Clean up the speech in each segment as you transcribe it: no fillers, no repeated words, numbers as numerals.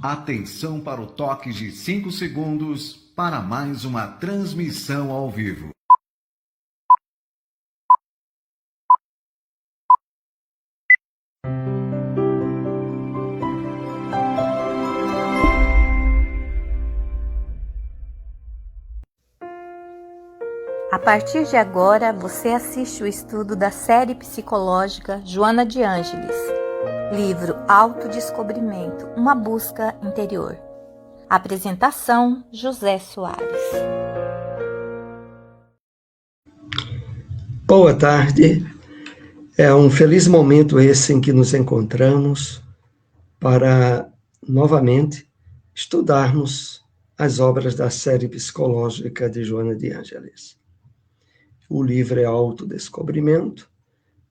Atenção para o toque de 5 segundos para mais uma transmissão ao vivo. A partir de agora, você assiste o estudo da série psicológica Joana de Ângeles, livro Autodescobrimento, uma busca interior. Apresentação, José Soares. Boa tarde. É um feliz momento esse em que nos encontramos para, novamente, estudarmos as obras da série psicológica de Joana de Ângeles. O livro é Autodescobrimento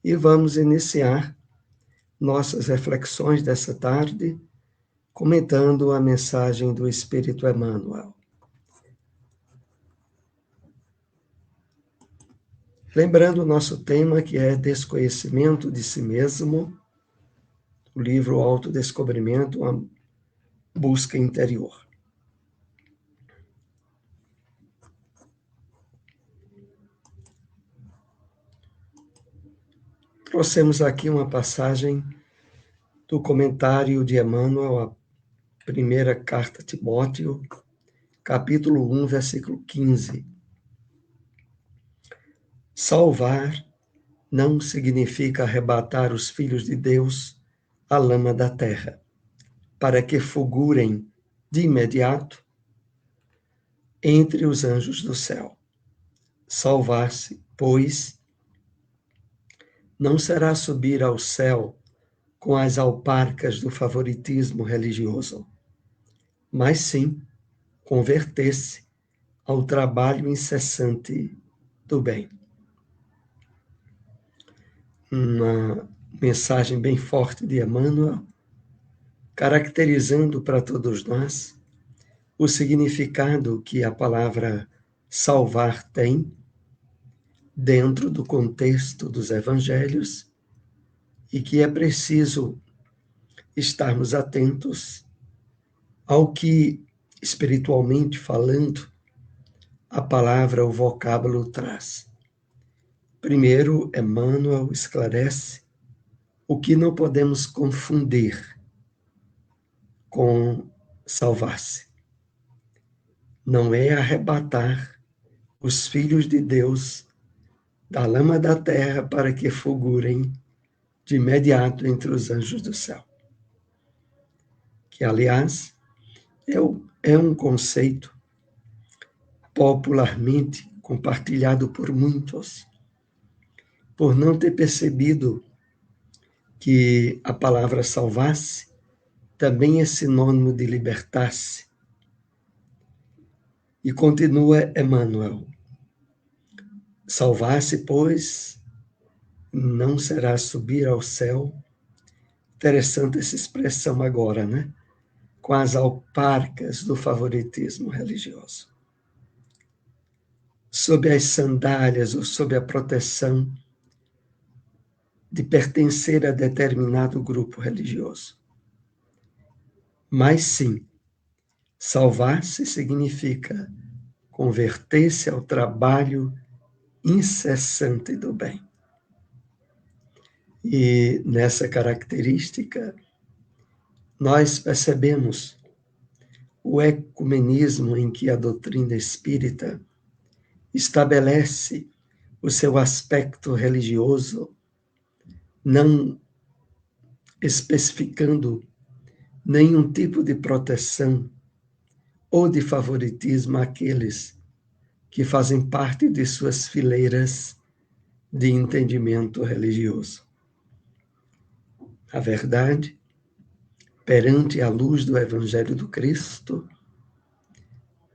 e vamos iniciar nossas reflexões dessa tarde comentando a mensagem do Espírito Emmanuel. Lembrando o nosso tema, que é desconhecimento de si mesmo, o livro Autodescobrimento, uma busca interior. Trouxemos aqui uma passagem do comentário de Emmanuel, a primeira carta a Timóteo, capítulo 1, versículo 15. Salvar não significa arrebatar os filhos de Deus à lama da terra, para que fulgurem de imediato entre os anjos do céu. Salvar-se, pois, não será subir ao céu com as alparcas do favoritismo religioso, mas sim converter-se ao trabalho incessante do bem. Uma mensagem bem forte de Emmanuel, caracterizando para todos nós o significado que a palavra salvar tem dentro do contexto dos evangelhos e que é preciso estarmos atentos ao que, espiritualmente falando, a palavra, o vocábulo traz. Primeiro, Emmanuel esclarece o que não podemos confundir com salvar-se. Não é arrebatar os filhos de Deus da lama da terra para que fulgurem de imediato entre os anjos do céu. Que, aliás, é um conceito popularmente compartilhado por muitos, por não ter percebido que a palavra salvar-se também é sinônimo de libertar-se. E continua Emmanuel: salvar-se, pois, não será subir ao céu. Interessante essa expressão agora, né? Com as alparcas do favoritismo religioso. Sob as sandálias ou sob a proteção de pertencer a determinado grupo religioso. Mas sim, salvar-se significa converter-se ao trabalho incessante do bem. E nessa característica, nós percebemos o ecumenismo em que a doutrina espírita estabelece o seu aspecto religioso, não especificando nenhum tipo de proteção ou de favoritismo àqueles que fazem parte de suas fileiras de entendimento religioso. A verdade, perante a luz do Evangelho do Cristo,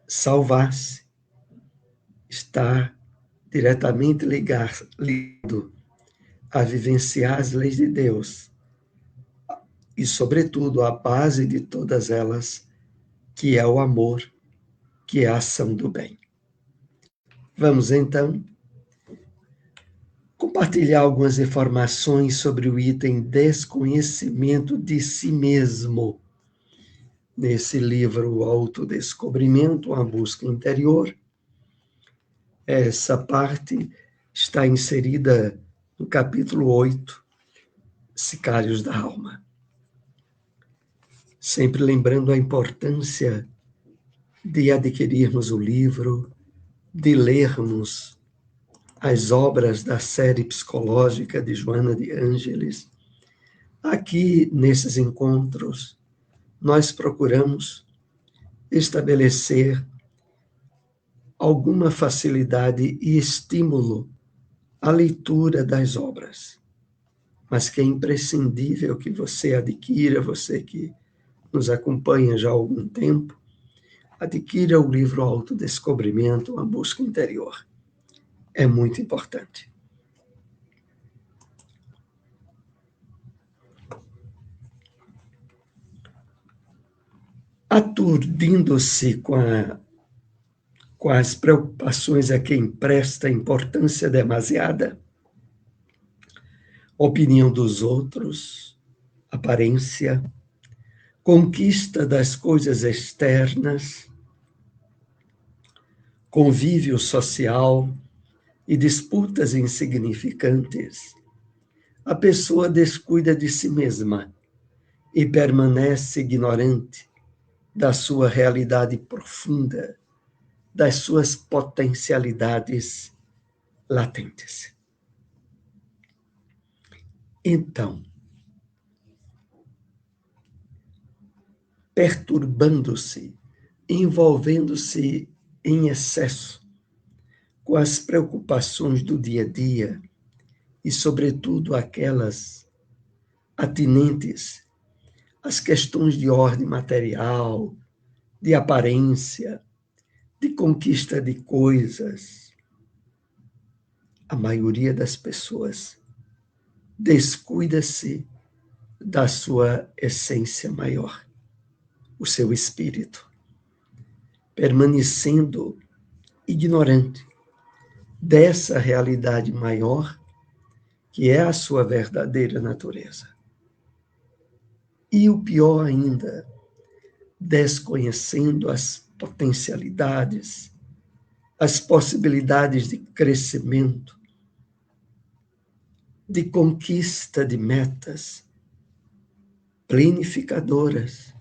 salvar-se está diretamente ligado a vivenciar as leis de Deus e, sobretudo, a base de todas elas, que é o amor, que é a ação do bem. Vamos, então, compartilhar algumas informações sobre o item desconhecimento de si mesmo. nesse livro, o Autodescobrimento, a busca interior. Essa parte está inserida no capítulo 8, Sicários da Alma. Sempre lembrando a importância de adquirirmos o livro, de lermos as obras da série psicológica de Joana de Ângeles. Aqui, nesses encontros, nós procuramos estabelecer alguma facilidade e estímulo à leitura das obras, mas que é imprescindível que você adquira, você que nos acompanha já há algum tempo, adquira o livro Autodescobrimento, a busca interior. É muito importante. Aturdindo-se com as preocupações a quem presta importância demasiada, opinião dos outros, aparência, conquista das coisas externas, convívio social e disputas insignificantes, a pessoa descuida de si mesma e permanece ignorante da sua realidade profunda, das suas potencialidades latentes. Então, perturbando-se, envolvendo-se em excesso com as preocupações do dia a dia e, sobretudo, aquelas atinentes às questões de ordem material, de aparência, de conquista de coisas, a maioria das pessoas descuida-se da sua essência maior, o seu espírito, permanecendo ignorante dessa realidade maior que é a sua verdadeira natureza. E o pior ainda, desconhecendo as potencialidades, as possibilidades de crescimento, de conquista de metas planificadoras,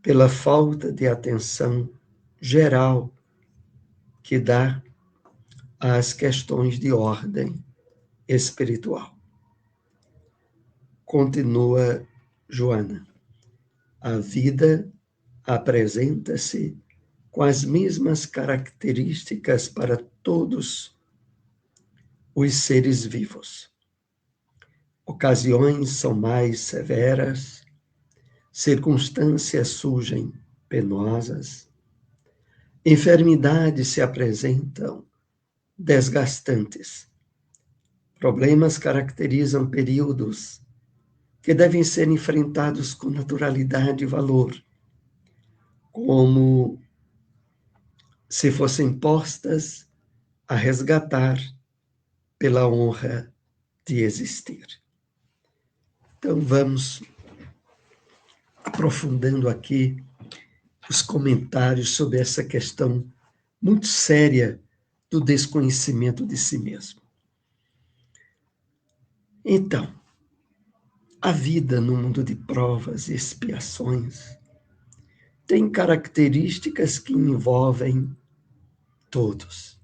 pela falta de atenção geral que dá às questões de ordem espiritual. Continua Joana. A vida apresenta-se com as mesmas características para todos os seres vivos. Ocasiões são mais severas, circunstâncias surgem penosas, enfermidades se apresentam desgastantes, problemas caracterizam períodos que devem ser enfrentados com naturalidade e valor, como se fossem postas a resgatar pela honra de existir. Então vamos aprofundando aqui os comentários sobre essa questão muito séria do desconhecimento de si mesmo. Então, a vida no mundo de provas e expiações tem características que envolvem todos.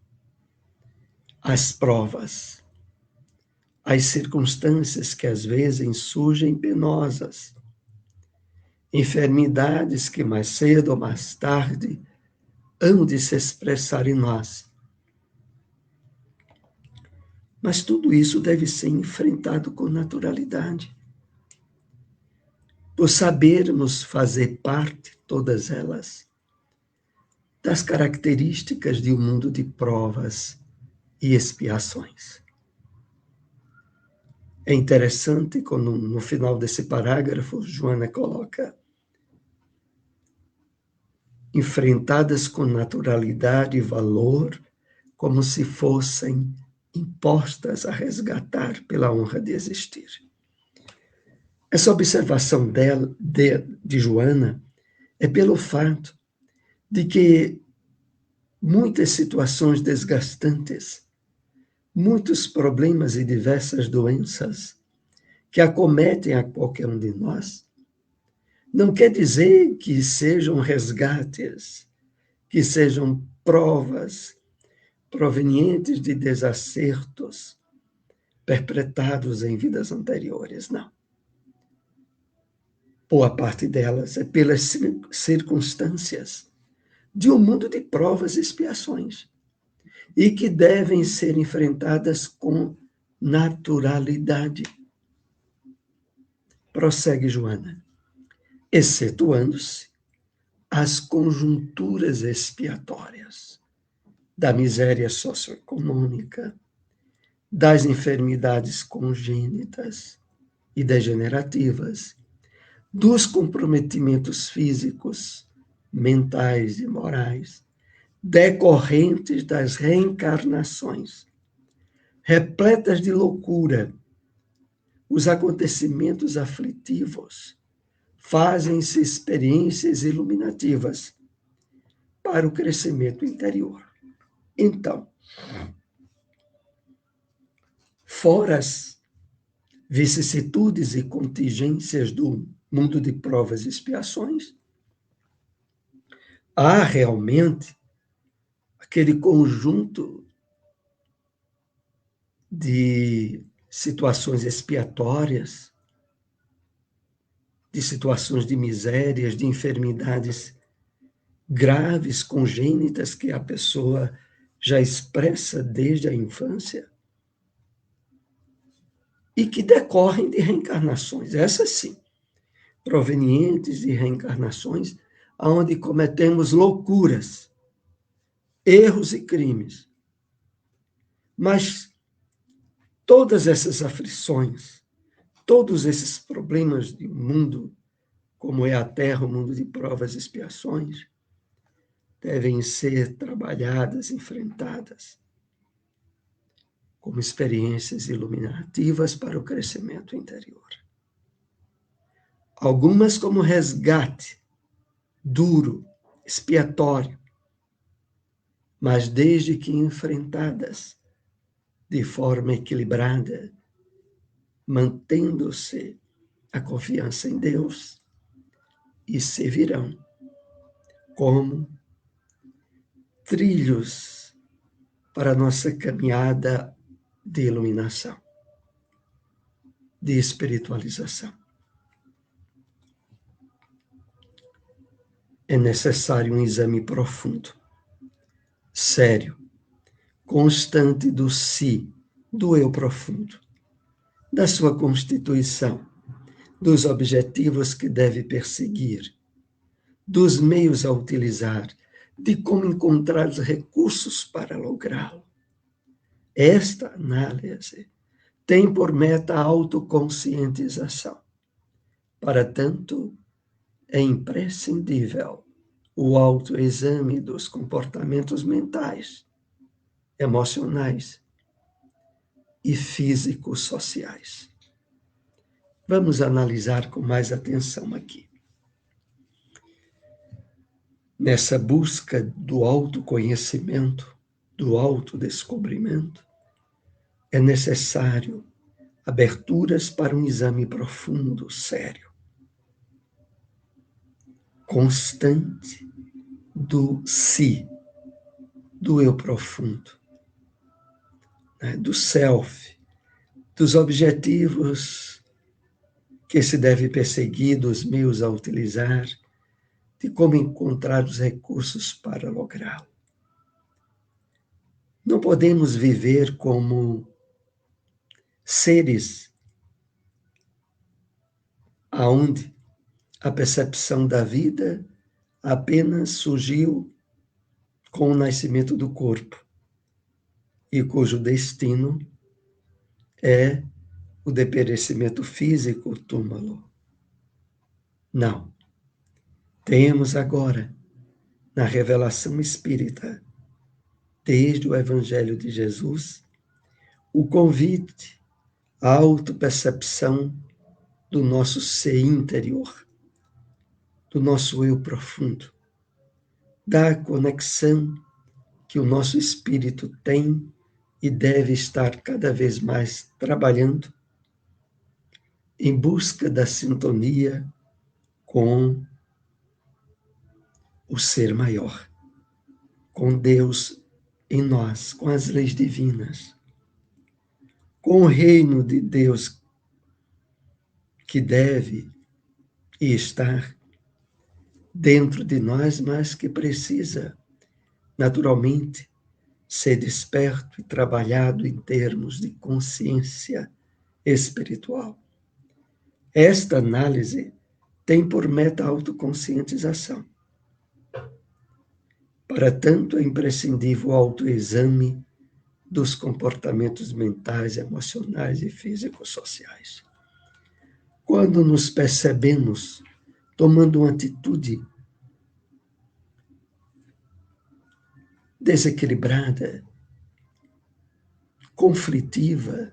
As provas, as circunstâncias que às vezes surgem penosas, enfermidades que mais cedo ou mais tarde hão de se expressar em nós. Mas tudo isso deve ser enfrentado com naturalidade. Por sabermos fazer parte, todas elas, das características de um mundo de provas e expiações. É interessante quando no final desse parágrafo, Joana coloca: enfrentadas com naturalidade e valor, como se fossem impostas a resgatar pela honra de existir. Essa observação de Joana é pelo fato de que muitas situações desgastantes, muitos problemas e diversas doenças que acometem a qualquer um de nós, não quer dizer que sejam resgates, que sejam provas provenientes de desacertos perpetrados em vidas anteriores, não. Boa parte delas é pelas circunstâncias de um mundo de provas e expiações, e que devem ser enfrentadas com naturalidade. Prossegue Joana, excetuando-se as conjunturas expiatórias da miséria socioeconômica, das enfermidades congênitas e degenerativas, dos comprometimentos físicos, mentais e morais, decorrentes das reencarnações, repletas de loucura. Os acontecimentos aflitivos fazem-se experiências iluminativas para o crescimento interior. Então, fora as vicissitudes e contingências do mundo de provas e expiações, há realmente aquele conjunto de situações expiatórias, de situações de misérias, de enfermidades graves, congênitas, que a pessoa já expressa desde a infância e que decorrem de reencarnações, essas sim, provenientes de reencarnações, onde cometemos loucuras, erros e crimes. Mas todas essas aflições, todos esses problemas de mundo, como é a Terra, o mundo de provas e expiações, devem ser trabalhadas, enfrentadas, como experiências iluminativas para o crescimento interior. Algumas como resgate duro, expiatório, mas desde que enfrentadas de forma equilibrada, mantendo-se a confiança em Deus, e servirão como trilhos para a nossa caminhada de iluminação, de espiritualização. É necessário um exame profundo, sério, constante do si, do eu profundo, da sua constituição, dos objetivos que deve perseguir, dos meios a utilizar, de como encontrar os recursos para lográ-lo. Esta análise tem por meta a autoconscientização. Para tanto, é imprescindível o autoexame dos comportamentos mentais, emocionais e físicos sociais. Vamos analisar com mais atenção aqui. Nessa busca do autoconhecimento, do autodescobrimento, é necessário aberturas para um exame profundo, sério, constante do si, do eu profundo, né, do self, dos objetivos que se deve perseguir, dos meios a utilizar, de como encontrar os recursos para lográ-lo. Não podemos viver como seres aonde a percepção da vida apenas surgiu com o nascimento do corpo e cujo destino é o deperecimento físico, o túmulo. Não. Temos agora, na revelação espírita, desde o Evangelho de Jesus, o convite à autopercepção do nosso ser interior, do nosso eu profundo, da conexão que o nosso espírito tem e deve estar cada vez mais trabalhando em busca da sintonia com o ser maior, com Deus em nós, com as leis divinas, com o reino de Deus que deve estar dentro de nós, mas que precisa, naturalmente, ser desperto e trabalhado em termos de consciência espiritual. Esta análise tem por meta a autoconscientização. Para tanto, é imprescindível o autoexame dos comportamentos mentais, emocionais e físico-sociais. Quando nos percebemos tomando uma atitude desequilibrada, conflitiva,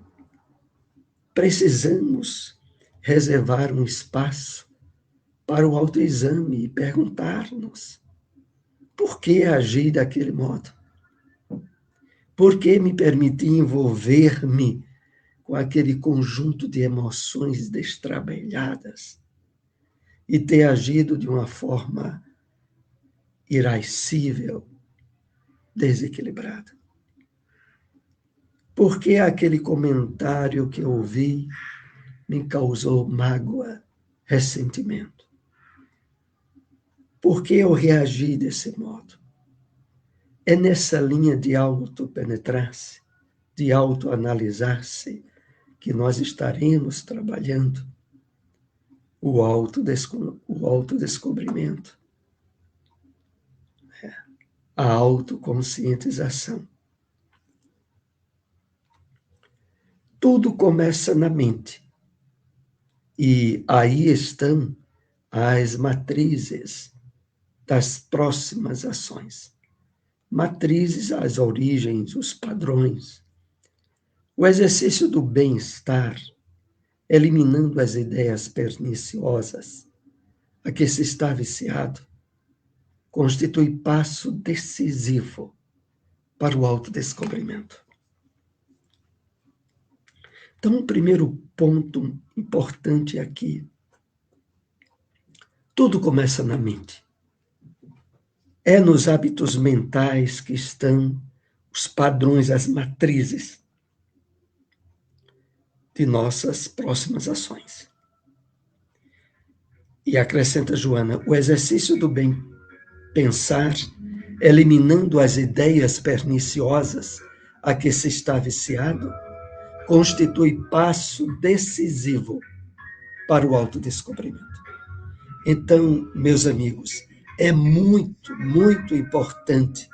precisamos reservar um espaço para o autoexame e perguntar-nos: por que agi daquele modo? Por que me permiti envolver-me com aquele conjunto de emoções destrambelhadas e ter agido de uma forma irascível, desequilibrada? Por que aquele comentário que eu ouvi me causou mágoa, ressentimento? Por que eu reagi desse modo? É nessa linha de autopenetrar-se, de autoanalisar-se, que nós estaremos trabalhando o autodescobrimento, a autoconscientização. Tudo começa na mente. E aí estão as matrizes das próximas ações. Matrizes, as origens, os padrões. O exercício do bem-estar, eliminando as ideias perniciosas a que se está viciado, constitui passo decisivo para o autodescobrimento. Então, o primeiro ponto importante aqui: tudo começa na mente. É nos hábitos mentais que estão os padrões, as matrizes de nossas próximas ações. E acrescenta Joana: o exercício do bem pensar, eliminando as ideias perniciosas a que se está viciado, constitui passo decisivo para o autodescobrimento. Então, meus amigos, é muito, muito importante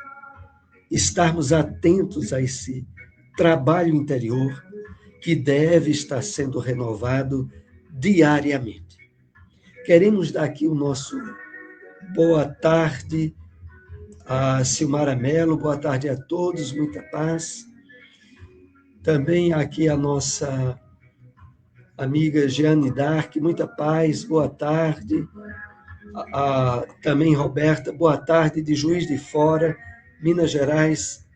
estarmos atentos a esse trabalho interior que deve estar sendo renovado diariamente. Queremos dar aqui o nosso boa tarde a Silmara Mello, boa tarde a todos, muita paz. Também aqui a nossa amiga Jeane Dark, muita paz, boa tarde. Também Roberta, boa tarde, de Juiz de Fora, Minas Gerais.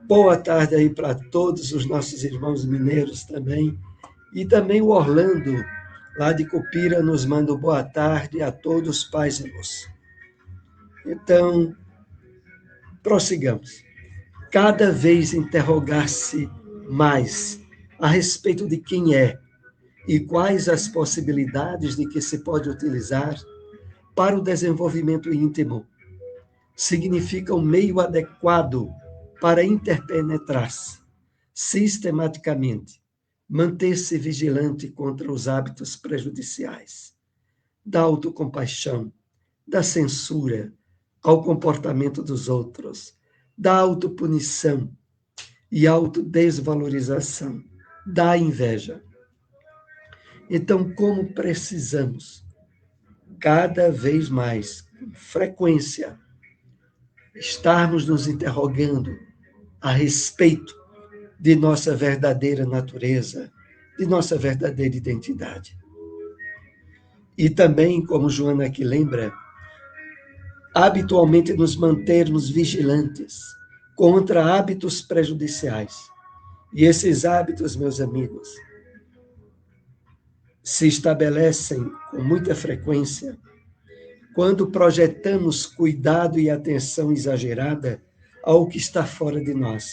Boa tarde aí para todos os nossos irmãos mineiros também. E também o Orlando, lá de Cupira, nos manda boa tarde a todos, paz e luz. Então, prossigamos. Cada vez interrogar-se mais a respeito de quem é e quais as possibilidades de que se pode utilizar para o desenvolvimento íntimo significa um meio adequado para interpenetrar-se sistematicamente, manter-se vigilante contra os hábitos prejudiciais, da autocompaixão, da censura ao comportamento dos outros, da autopunição e autodesvalorização, da inveja. Então, como precisamos, cada vez mais, com frequência, estarmos nos interrogando a respeito de nossa verdadeira natureza, de nossa verdadeira identidade. E também, como Joana aqui lembra, habitualmente nos mantermos vigilantes contra hábitos prejudiciais. E esses hábitos, meus amigos, se estabelecem com muita frequência quando projetamos cuidado e atenção exagerada ao que está fora de nós,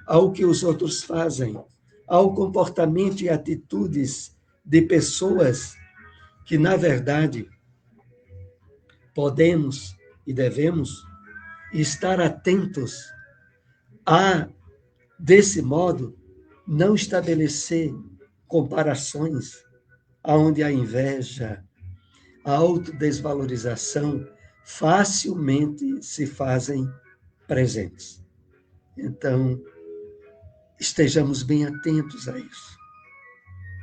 ao que os outros fazem, ao comportamento e atitudes de pessoas que, na verdade, podemos e devemos estar atentos a, desse modo, não estabelecer comparações onde a inveja, a autodesvalorização facilmente se fazem presentes. Então, estejamos bem atentos a isso.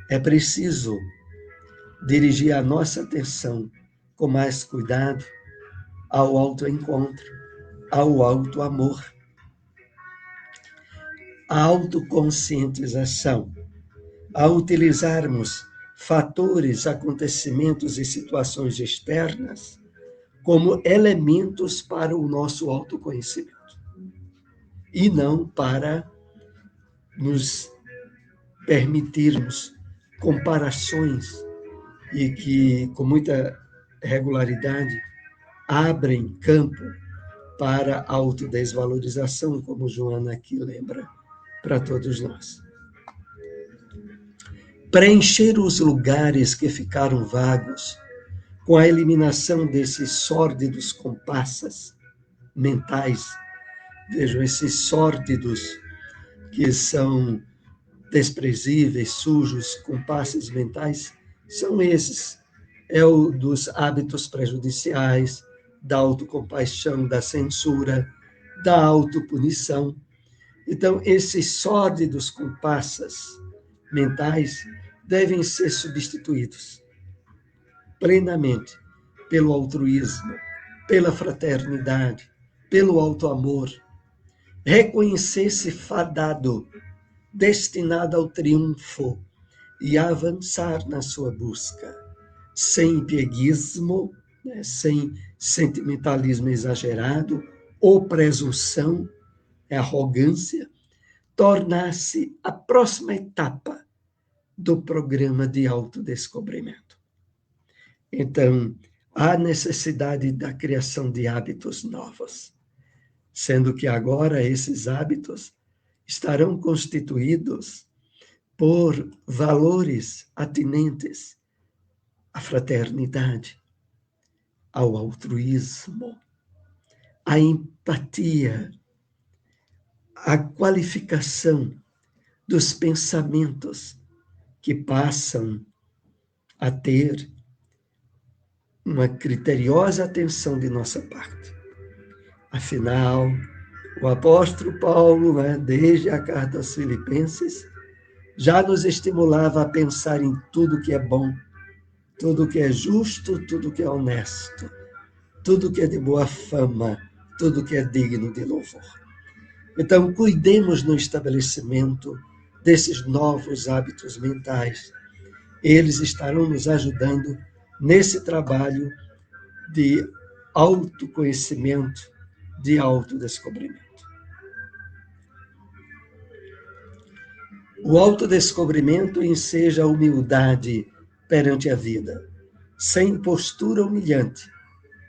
É preciso dirigir a nossa atenção com mais cuidado ao autoencontro, ao autoamor, à autoconscientização, a utilizarmos fatores, acontecimentos e situações externas como elementos para o nosso autoconhecimento e não para nos permitirmos comparações e que, com muita regularidade, abrem campo para a autodesvalorização, como Joana aqui lembra para todos nós. Preencher os lugares que ficaram vagos com a eliminação desses sórdidos compassas mentais. Vejam, esses sórdidos que são desprezíveis, sujos, compassos mentais, são esses. É o dos hábitos prejudiciais, da autocompaixão, da censura, da autopunição. Então, esses sórdidos compassas mentais devem ser substituídos plenamente pelo altruísmo, pela fraternidade, pelo autoamor. Reconhecer-se fadado, destinado ao triunfo e avançar na sua busca, sem pieguismo, sem sentimentalismo exagerado ou presunção, arrogância, tornar-se a próxima etapa do programa de autodescobrimento. Então, há necessidade da criação de hábitos novos, sendo que agora esses hábitos estarão constituídos por valores atinentes à fraternidade, ao altruísmo, à empatia, à qualificação dos pensamentos que passam a ter uma criteriosa atenção de nossa parte. Afinal, o apóstolo Paulo, desde a carta aos Filipenses, já nos estimulava a pensar em tudo que é bom, tudo que é justo, tudo que é honesto, tudo que é de boa fama, tudo que é digno de louvor. Então, cuidemos no estabelecimento desses novos hábitos mentais. Eles estarão nos ajudando nesse trabalho de autoconhecimento, de autodescobrimento. O autodescobrimento enseja a humildade perante a vida, sem postura humilhante,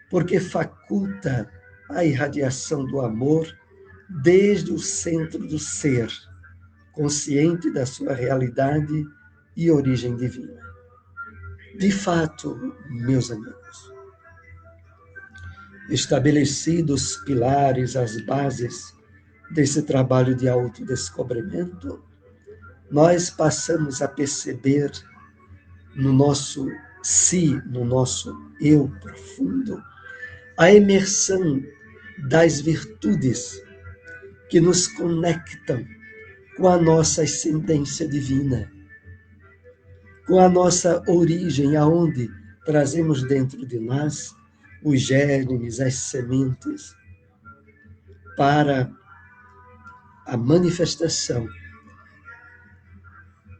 porque faculta a irradiação do amor desde o centro do ser, consciente da sua realidade e origem divina. De fato, meus amigos, estabelecidos os pilares, as bases desse trabalho de autodescobrimento, nós passamos a perceber no nosso si, no nosso eu profundo, a imersão das virtudes que nos conectam com a nossa ascendência divina, com a nossa origem, aonde trazemos dentro de nós os germes, as sementes, para a manifestação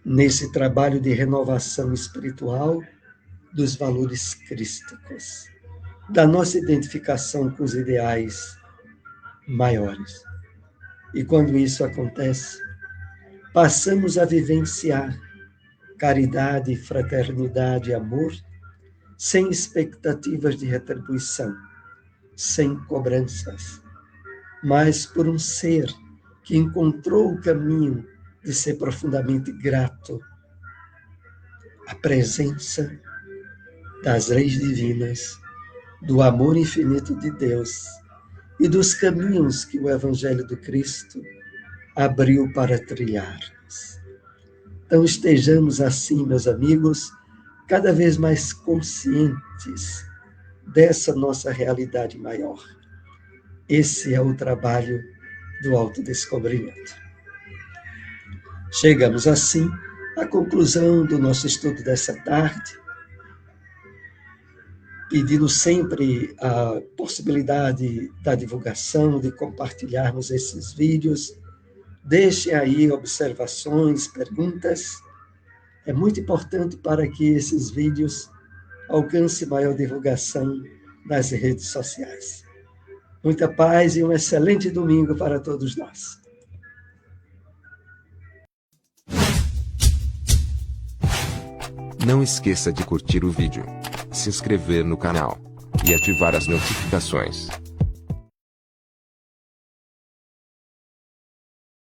nesse trabalho de renovação espiritual dos valores crísticos, da nossa identificação com os ideais maiores. E quando isso acontece, passamos a vivenciar caridade, fraternidade e amor, sem expectativas de retribuição, sem cobranças, mas por um ser que encontrou o caminho de ser profundamente grato à presença das leis divinas, do amor infinito de Deus e dos caminhos que o Evangelho do Cristo abriu para trilharmos. Então estejamos assim, meus amigos, cada vez mais conscientes dessa nossa realidade maior. Esse é o trabalho do autodescobrimento. Chegamos assim à conclusão do nosso estudo dessa tarde, pedindo sempre a possibilidade da divulgação, de compartilharmos esses vídeos. Deixem aí observações, perguntas. É muito importante para que esses vídeos alcancem maior divulgação nas redes sociais. Muita paz e um excelente domingo para todos nós. Não esqueça de curtir o vídeo, se inscrever no canal e ativar as notificações.